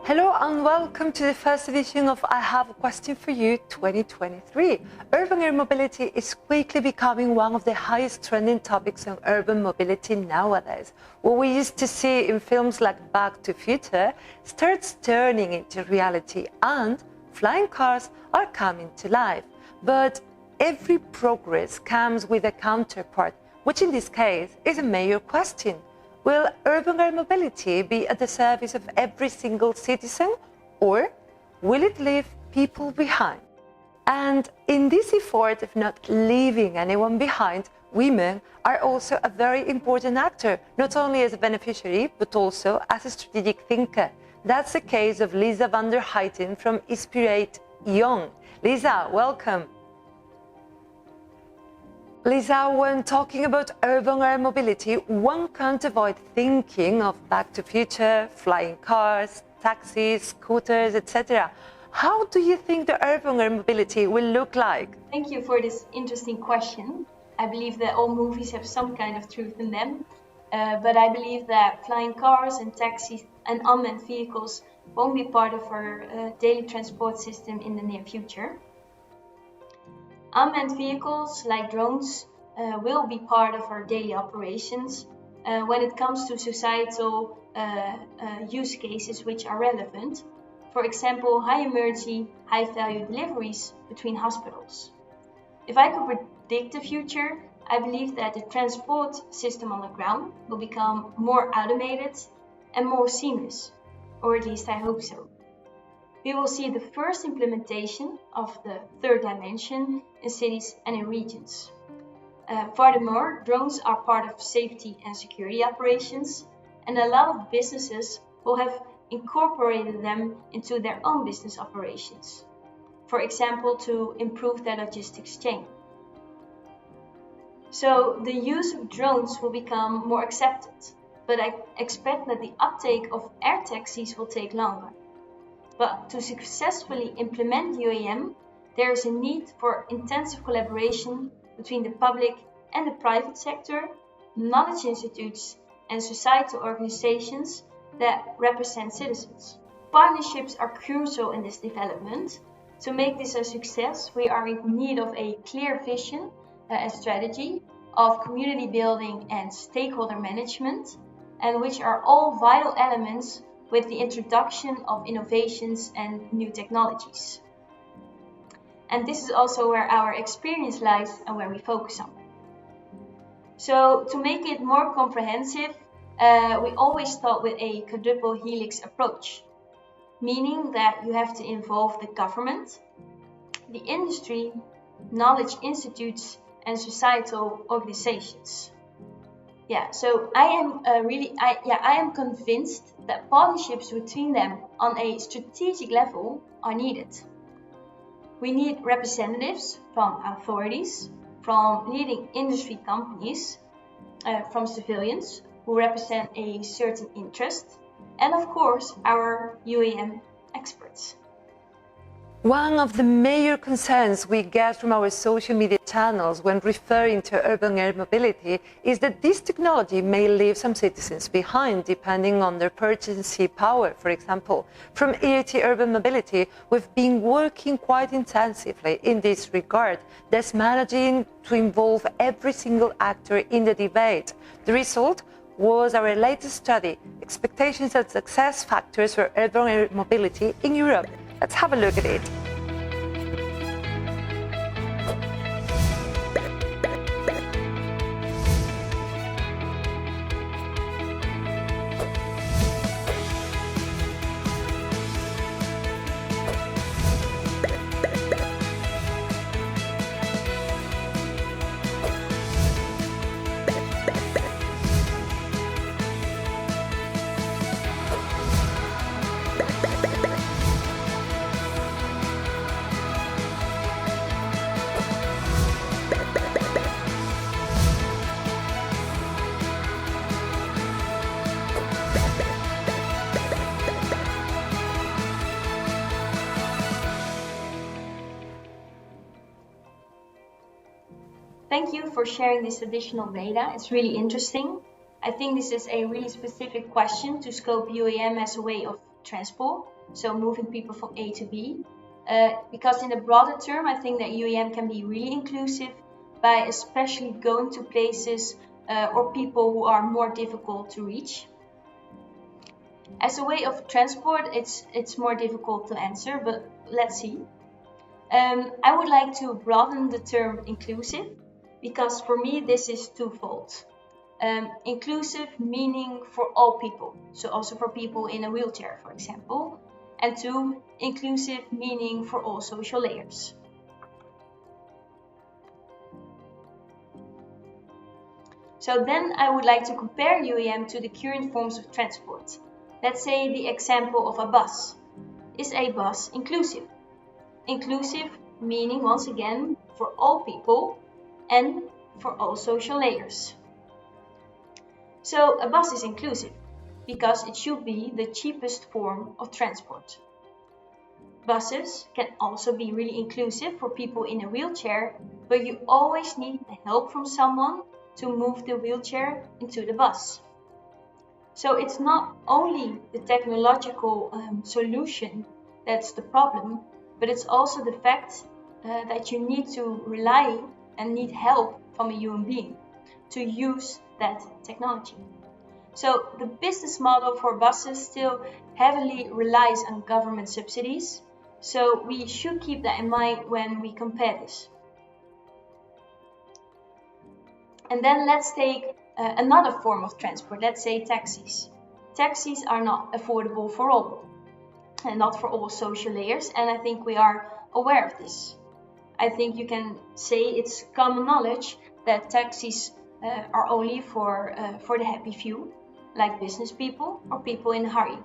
Hello and welcome to the first edition of I Have a Question for You 2023. Urban air mobility is quickly becoming one of the highest trending topics on urban mobility nowadays. What we used to see in films like Back to the Future starts turning into reality and flying cars are coming to life. But every progress comes with a counterpart, which in this case is a major question. Will urban air mobility be at the service of every single citizen, or will it leave people behind? And in this effort of not leaving anyone behind, women are also a very important actor, not only as a beneficiary, but also as a strategic thinker. That's the case of Lisa van der Heijden from Inspirate Young. Lisa, welcome. Lisa, when talking about urban air mobility, one can't avoid thinking of Back to the Future, flying cars, taxis, scooters, etc. How do you think the urban air mobility will look like? Thank you for this interesting question. I believe that all movies have some kind of truth in them, but I believe that flying cars and taxis and unmanned vehicles won't be part of our daily transport system in the near future. Unmanned vehicles like drones will be part of our daily operations when it comes to societal use cases which are relevant. For example, high emergency, high value deliveries between hospitals. If I could predict the future, I believe that the transport system on the ground will become more automated and more seamless, or at least I hope so. We will see the first implementation of the third dimension in cities and in regions. Furthermore, drones are part of safety and security operations, and a lot of businesses will have incorporated them into their own business operations. For example, to improve their logistics chain. So the use of drones will become more accepted, but I expect that the uptake of air taxis will take longer. But to successfully implement UAM, there is a need for intensive collaboration between the public and the private sector, knowledge institutes, and societal organizations that represent citizens. Partnerships are crucial in this development. To make this a success, we are in need of a clear vision and strategy of community building and stakeholder management, and which are all vital elements with the introduction of innovations and new technologies. And this is also where our experience lies and where we focus on. So to make it more comprehensive, we always start with a quadruple helix approach, meaning that you have to involve the government, the industry, knowledge institutes, and societal organizations. So I am convinced that partnerships between them on a strategic level are needed. We need representatives from authorities, from leading industry companies, from civilians who represent a certain interest, and of course our UAM experts. One of the major concerns we get from our social media channels when referring to urban air mobility is that this technology may leave some citizens behind depending on their purchasing power, for example. From EIT Urban Mobility, we've been working quite intensively in this regard, thus managing to involve every single actor in the debate. The result was our latest study, Expectations and Success Factors for Urban Air Mobility in Europe. Let's have a look at it. Thank you for sharing this additional data. It's really interesting. I think this is a really specific question to scope UAM as a way of transport, so moving people from A to B. Because in a broader term, I think that UAM can be really inclusive by especially going to places or people who are more difficult to reach. As a way of transport, it's more difficult to answer, but let's see. I would like to broaden the term inclusive, because for me this is twofold. Inclusive meaning for all people, so also for people in a wheelchair, for example. And two, inclusive meaning for all social layers. So then I would like to compare UAM to the current forms of transport. Let's say the example of a bus. Is a bus inclusive? Inclusive meaning, once again, for all people and for all social layers. So a bus is inclusive because it should be the cheapest form of transport. Buses can also be really inclusive for people in a wheelchair, but you always need the help from someone to move the wheelchair into the bus. So it's not only the technological solution that's the problem, but it's also the fact that you need to rely and need help from a human being to use that technology. So the business model for buses still heavily relies on government subsidies, so we should keep that in mind when we compare this. And then let's take another form of transport, let's say taxis. Taxis are not affordable for all, and not for all social layers, and I think we are aware of this. I think you can say it's common knowledge that taxis are only for the happy few, like business people or people in a hurry.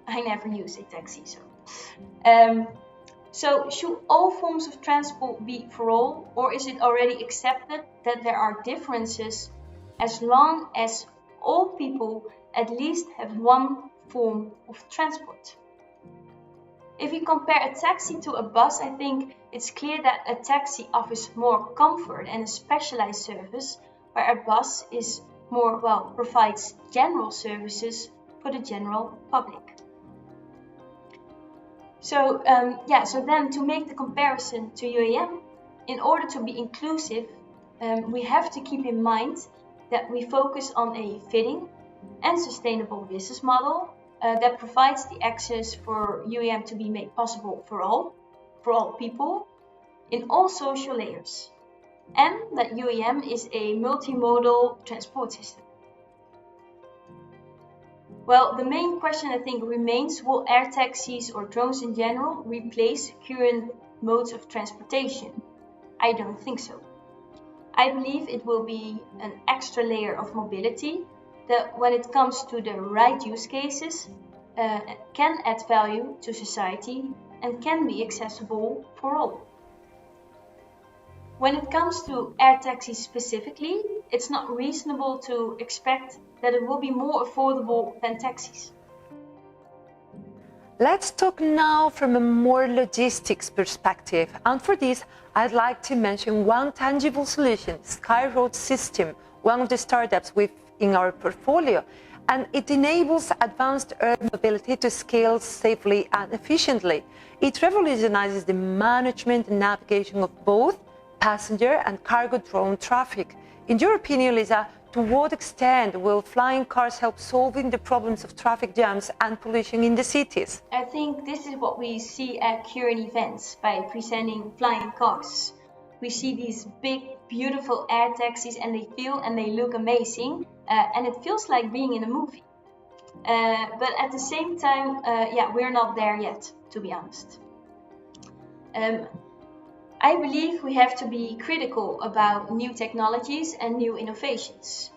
I never use a taxi, so. So should all forms of transport be for all, or is it already accepted that there are differences as long as all people at least have one form of transport? If you compare a taxi to a bus, I think it's clear that a taxi offers more comfort and a specialized service, where a bus is more, provides general services for the general public. So then to make the comparison to UAM, in order to be inclusive, we have to keep in mind that we focus on a fitting and sustainable business model that provides the access for UAM to be made possible for all people, in all social layers, and that UAM is a multimodal transport system. Well, the main question I think remains, will air taxis or drones in general replace current modes of transportation? I don't think so. I believe it will be an extra layer of mobility that, when it comes to the right use cases, can add value to society and can be accessible for all. When it comes to air taxis specifically, it's not reasonable to expect that it will be more affordable than taxis. Let's talk now from a more logistics perspective. And for this, I'd like to mention one tangible solution, Skyroad System, one of the startups in our portfolio. And it enables advanced urban mobility to scale safely and efficiently. It revolutionizes the management and navigation of both passenger and cargo drone traffic. In your opinion, Lisa, to what extent will flying cars help solving the problems of traffic jams and pollution in the cities? I think this is what we see at current events by presenting flying cars. We see these big, beautiful air taxis, and they feel and they look amazing, and it feels like being in a movie. But at the same time, we're not there yet, to be honest. I believe we have to be critical about new technologies and new innovations.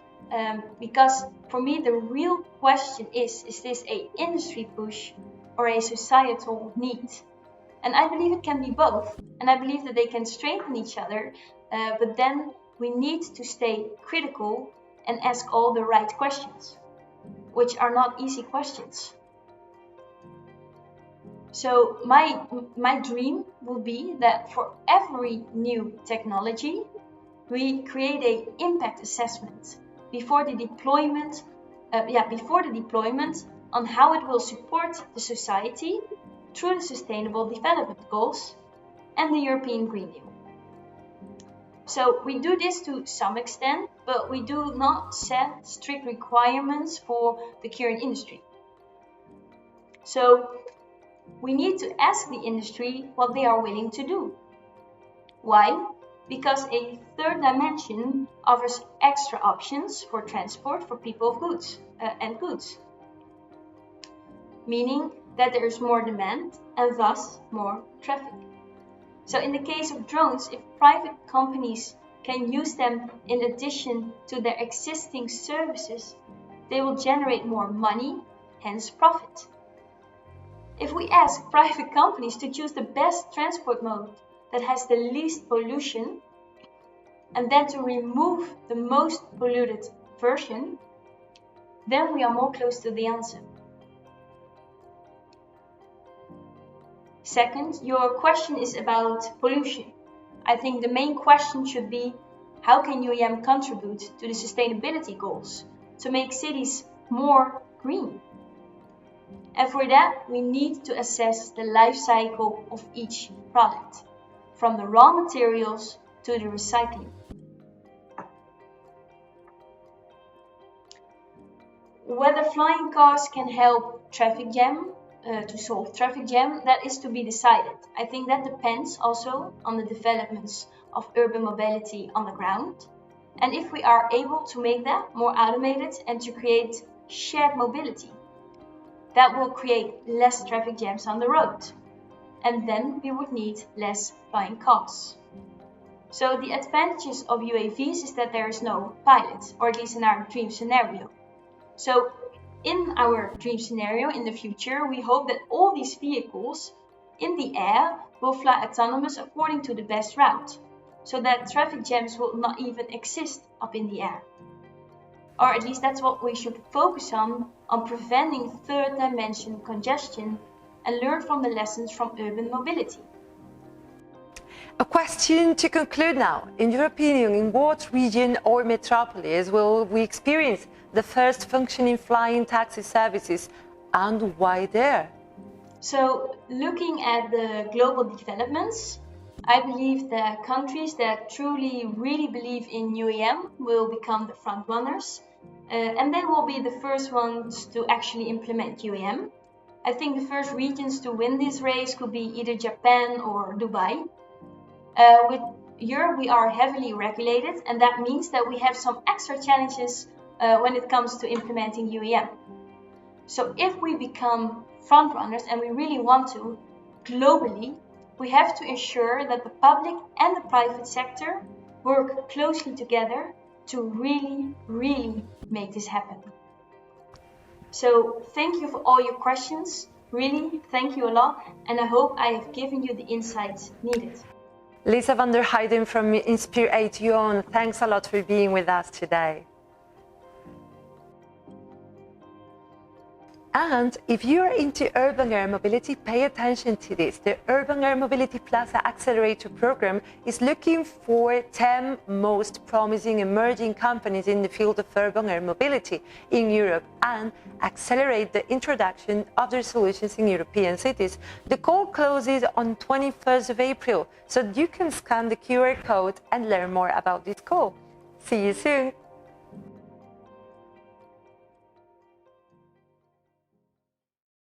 Because for me, the real question is this an industry push or a societal need? And I believe it can be both. And I believe that they can strengthen each other. But then we need to stay critical and ask all the right questions, which are not easy questions. So my dream will be that for every new technology, we create an impact assessment before the deployment before the deployment on how it will support the society through the Sustainable Development Goals and the European Green Deal. So we do this to some extent, but we do not set strict requirements for the current industry. So we need to ask the industry what they are willing to do. Why? Because a third dimension offers extra options for transport for people of goods and goods, meaning that there is more demand and thus more traffic. So in the case of drones, if private companies can use them in addition to their existing services, they will generate more money, hence profit. If we ask private companies to choose the best transport mode that has the least pollution, and then to remove the most polluted version, then we are more close to the answer. Second, your question is about pollution. I think the main question should be, how can UAM contribute to the sustainability goals to make cities more green? And for that, we need to assess the life cycle of each product, from the raw materials to the recycling. Whether flying cars can help to solve traffic jam, that is to be decided. I think that depends also on the developments of urban mobility on the ground, and if we are able to make that more automated and to create shared mobility, that will create less traffic jams on the road, and then we would need less flying cars. So the advantages of UAVs is that there is no pilot, or at least in our dream scenario. So in our dream scenario in the future, we hope that all these vehicles in the air will fly autonomous according to the best route, so that traffic jams will not even exist up in the air. Or at least that's what we should focus on preventing third dimension congestion and learn from the lessons from urban mobility. A question to conclude now. In your opinion, in what region or metropolis will we experience the first functioning flying taxi services, and why there? So, looking at the global developments, I believe that countries that truly really believe in UAM will become the front runners, and they will be the first ones to actually implement UAM. I think the first regions to win this race could be either Japan or Dubai. With Europe, we are heavily regulated, and that means that we have some extra challenges when it comes to implementing UAM. So if we become front runners, and we really want to, globally, we have to ensure that the public and the private sector work closely together to really, really make this happen. So thank you for all your questions. Really, thank you a lot, and I hope I have given you the insights needed. Lisa van der Heijden from Inspire Heijden, thanks a lot for being with us today. And if you're into urban air mobility, pay attention to this. The Urban Air Mobility Plaza Accelerator Program is looking for 10 most promising emerging companies in the field of urban air mobility in Europe and accelerate the introduction of their solutions in European cities. The call closes on 21st of April, so you can scan the QR code and learn more about this call. See you soon.